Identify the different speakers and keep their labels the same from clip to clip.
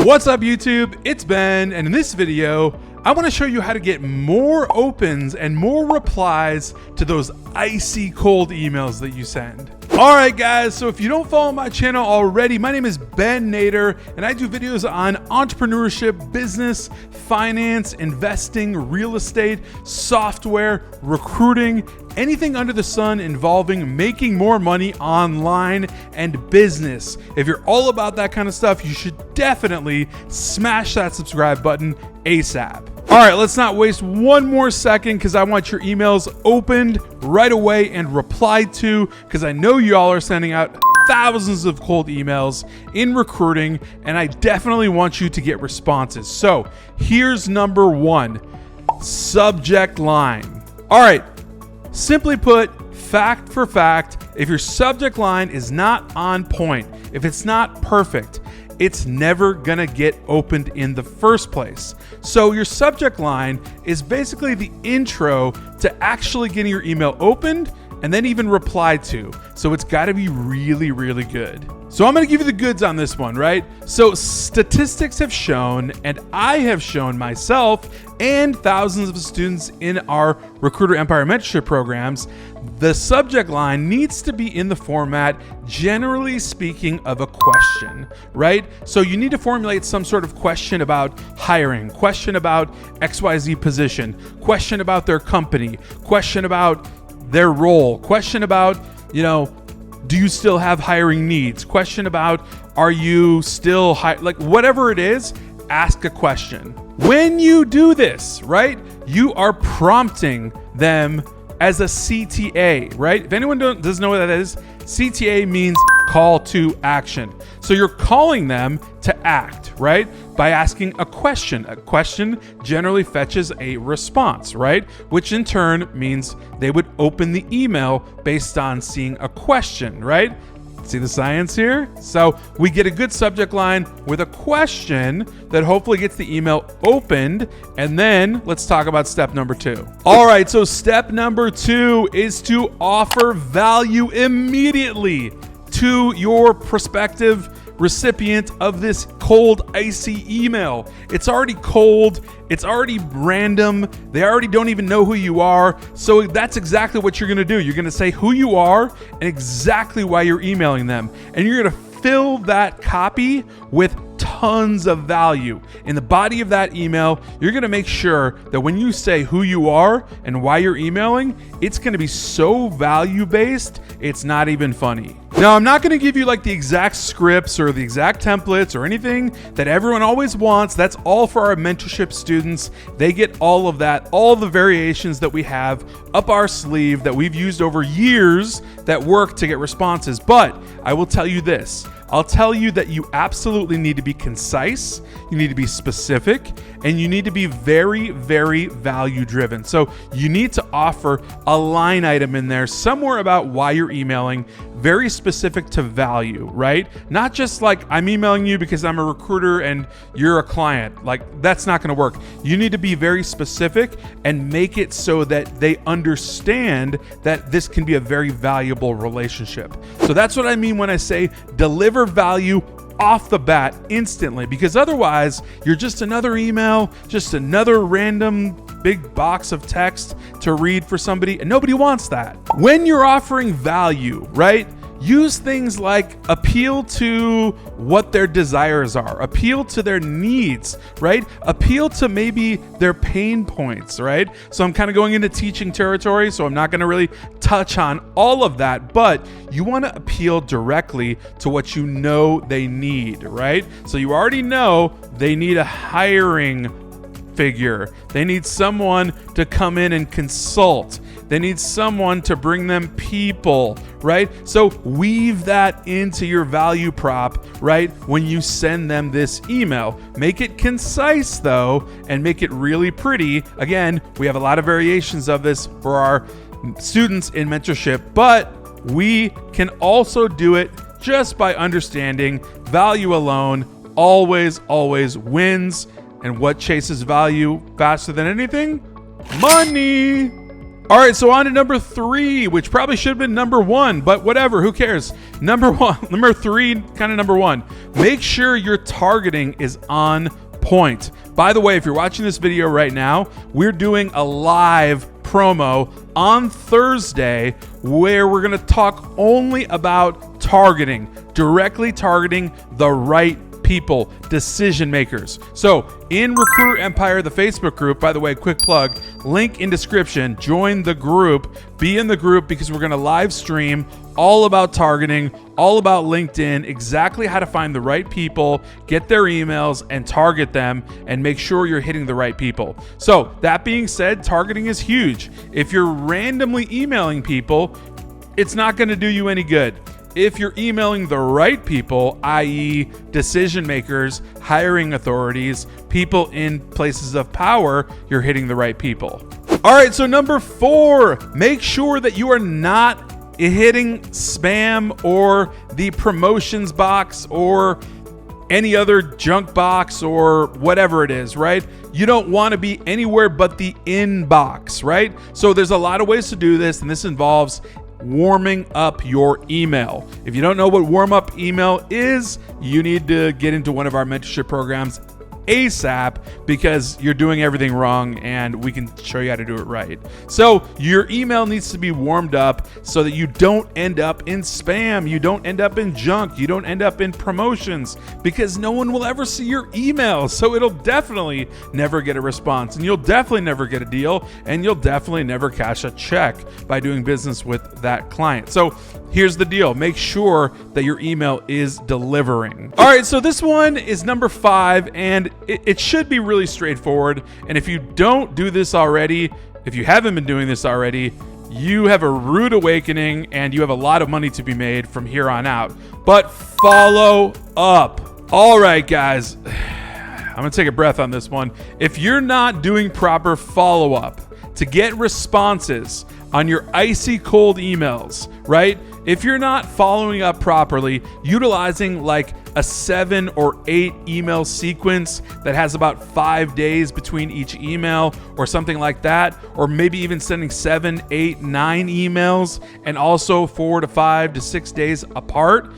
Speaker 1: What's up YouTube? It's Ben, and in this video, I want to show you how to get more opens and more replies to those icy cold emails that you send. All right guys, so if you don't follow my channel already, my name is Ben Nader, and I do videos on entrepreneurship, business, finance, investing, real estate, software, recruiting, anything under the sun involving making more money online and business. If you're all about that kind of stuff, you should definitely smash that subscribe button ASAP. All right, let's not waste one more second because I want your emails opened right away and replied to, because I know y'all are sending out thousands of cold emails in recruiting, and I definitely want you to get responses. So here's number one, subject line. All right, simply put, fact for fact, if your subject line is not on point, if it's not perfect, it's never gonna get opened in the first place. So your subject line is basically the intro to actually getting your email opened and then even replied to. So it's gotta be really, really good. So I'm gonna give you the goods on this one, right? So statistics have shown, and I have shown myself and thousands of students in our Recruiter Empire Mentorship programs, the subject line needs to be in the format, generally speaking, of a question, right? So you need to formulate some sort of question about hiring, question about XYZ position, question about their company, question about their role, question about, do you still have hiring needs? Question about, are you still like whatever it is, ask a question. When you do this, right, you are prompting them as a CTA, right? If anyone doesn't know what that is, CTA means call to action. So you're calling them to act, right? By asking a question. A question generally fetches a response, right? Which in turn means they would open the email based on seeing a question, right? See the science here? So we get a good subject line with a question that hopefully gets the email opened. And then let's talk about step number two. All right, so step number two is to offer value immediately to your prospective recipient of this cold, icy email. It's already cold, it's already random, they already don't even know who you are. So that's exactly what you're gonna do. You're gonna say who you are and exactly why you're emailing them. And you're gonna fill that copy with tons of value. In the body of that email, you're gonna make sure that when you say who you are and why you're emailing, it's gonna be so value-based, it's not even funny. Now, I'm not gonna give you like the exact scripts or the exact templates or anything that everyone always wants. That's all for our mentorship students. They get all of that, all the variations that we have up our sleeve that we've used over years that work to get responses. But I will tell you this, I'll tell you that you absolutely need to be concise, you need to be specific, and you need to be very, very value driven. So you need to offer a line item in there somewhere about why you're emailing, very specific to value, right? Not just like, I'm emailing you because I'm a recruiter and you're a client. Like, that's not gonna work. You need to be very specific and make it so that they understand that this can be a very valuable relationship. So that's what I mean when I say deliver value off the bat instantly, because otherwise you're just another email, just another random big box of text to read for somebody, and nobody wants that. When you're offering value, right? Use things like appeal to what their desires are, appeal to their needs, right? Appeal to maybe their pain points, right? So I'm kind of going into teaching territory, so I'm not going to really touch on all of that, but you want to appeal directly to what you know they need, right? So you already know they need a hiring figure. They need someone to come in and consult. They need someone to bring them people, right? So weave that into your value prop, right? When you send them this email, make it concise though, and make it really pretty. Again, we have a lot of variations of this for our students in mentorship, but we can also do it just by understanding value alone always wins. And what chases value faster than anything? Money. All right, so on to number 3, which probably should have been number 1, but whatever, who cares? Number 3, kind of number 1. Make sure your targeting is on point. By the way, if you're watching this video right now, we're doing a live promo on Thursday where we're going to talk only about targeting, directly targeting the right people, decision makers. So in Recruiter Empire, the Facebook group, by the way, quick plug, link in description, join the group, be in the group because we're going to live stream all about targeting, all about LinkedIn, exactly how to find the right people, get their emails and target them and make sure you're hitting the right people. So that being said, targeting is huge. If you're randomly emailing people, it's not going to do you any good. If you're emailing the right people, i.e. decision makers, hiring authorities, people in places of power, you're hitting the right people. All right, so number 4, make sure that you are not hitting spam or the promotions box or any other junk box or whatever it is, right? You don't want to be anywhere but the inbox, right? So there's a lot of ways to do this, and this involves warming up your email. If you don't know what warm up email is, you need to get into one of our mentorship programs ASAP because you're doing everything wrong and we can show you how to do it right. So your email needs to be warmed up so that you don't end up in spam, you don't end up in junk, you don't end up in promotions because no one will ever see your email. So it'll definitely never get a response and you'll definitely never get a deal and you'll definitely never cash a check by doing business with that client. So here's the deal. Make sure that your email is delivering. All right, so this one is number 5, and it should be really straightforward. And if you don't do this already, if you haven't been doing this already, you have a rude awakening and you have a lot of money to be made from here on out. But follow up. All right, guys, I'm gonna take a breath on this one. If you're not doing proper follow-up to get responses on your icy cold emails, right? If you're not following up properly, utilizing like a 7 or 8 email sequence that has about 5 days between each email or something like that, or maybe even sending 7, 8, 9 emails and also 4 to 5 to 6 days apart,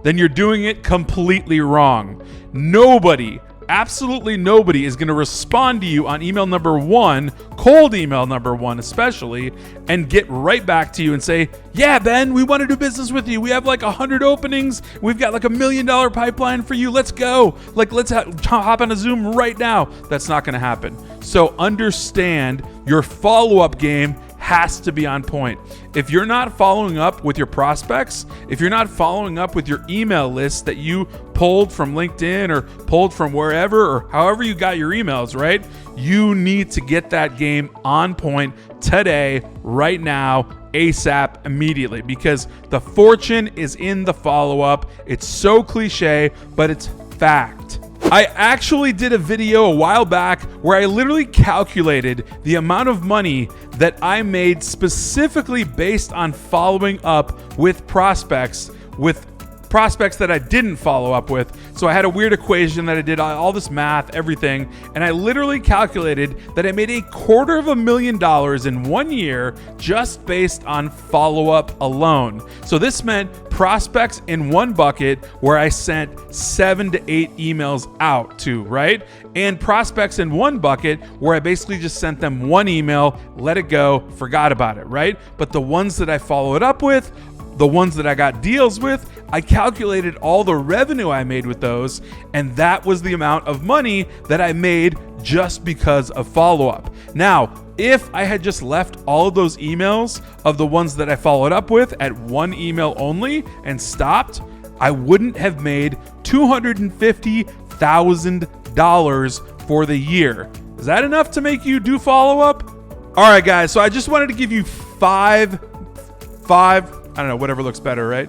Speaker 1: then you're doing it completely wrong. Nobody, absolutely nobody is going to respond to you on email number 1, cold email number 1 especially, and get right back to you and say, yeah, Ben, we want to do business with you. We have like 100 openings. We've got like $1 million pipeline for you. Let's go. Like, let's hop on a Zoom right now. That's not going to happen. So understand your follow-up game has to be on point. If you're not following up with your prospects, if you're not following up with your email list that you pulled from LinkedIn or pulled from wherever or however you got your emails, right? You need to get that game on point today, right now, ASAP, immediately, because the fortune is in the follow-up. It's so cliche, but it's fact. I actually did a video a while back where I literally calculated the amount of money that I made specifically based on following up with prospects that I didn't follow up with. So I had a weird equation that I did all this math, everything, and I literally calculated that I made $250,000 in 1 year just based on follow-up alone. So this meant prospects in one bucket where I sent 7 to 8 emails out to, right? And prospects in one bucket where I basically just sent them one email, let it go, forgot about it, right? But the ones that I followed up with, the ones that I got deals with, I calculated all the revenue I made with those, and that was the amount of money that I made just because of follow-up. Now, if I had just left all of those emails of the ones that I followed up with at one email only and stopped, I wouldn't have made $250,000 for the year. Is that enough to make you do follow-up? All right, guys, so I just wanted to give you five, I don't know, whatever looks better, right?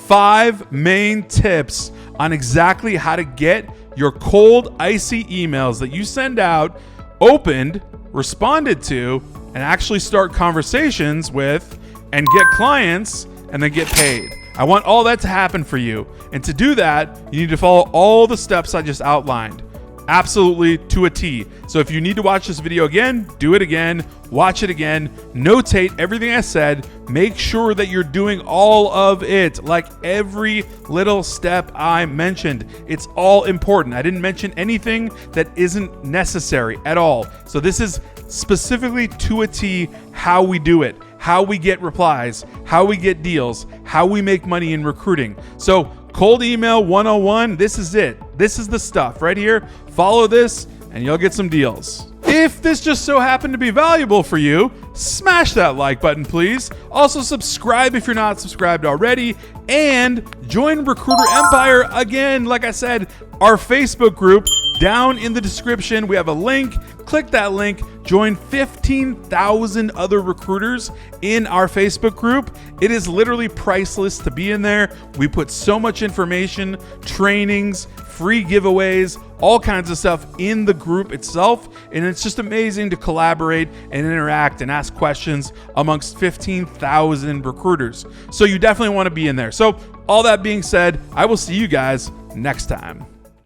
Speaker 1: 5 main tips on exactly how to get your cold, icy emails that you send out opened, responded to, and actually start conversations with and get clients and then get paid. I want all that to happen for you. And to do that, you need to follow all the steps I just outlined. Absolutely to a T. So if you need to watch this video again, do it again, watch it again, notate everything I said, make sure that you're doing all of it, like every little step I mentioned. It's all important. I didn't mention anything that isn't necessary at all. So this is specifically to a T how we do it, how we get replies, how we get deals, how we make money in recruiting. So Cold Email 101, this is it. This is the stuff right here. Follow this and you'll get some deals. If this just so happened to be valuable for you, smash that like button, please. Also subscribe if you're not subscribed already, and join Recruiter Empire again. Like I said, our Facebook group down in the description, we have a link. Click that link, join 15,000 other recruiters in our Facebook group. It is literally priceless to be in there. We put so much information, trainings, free giveaways, all kinds of stuff in the group itself. And it's just amazing to collaborate and interact and ask questions amongst 15,000 recruiters. So you definitely want to be in there. So all that being said, I will see you guys next time.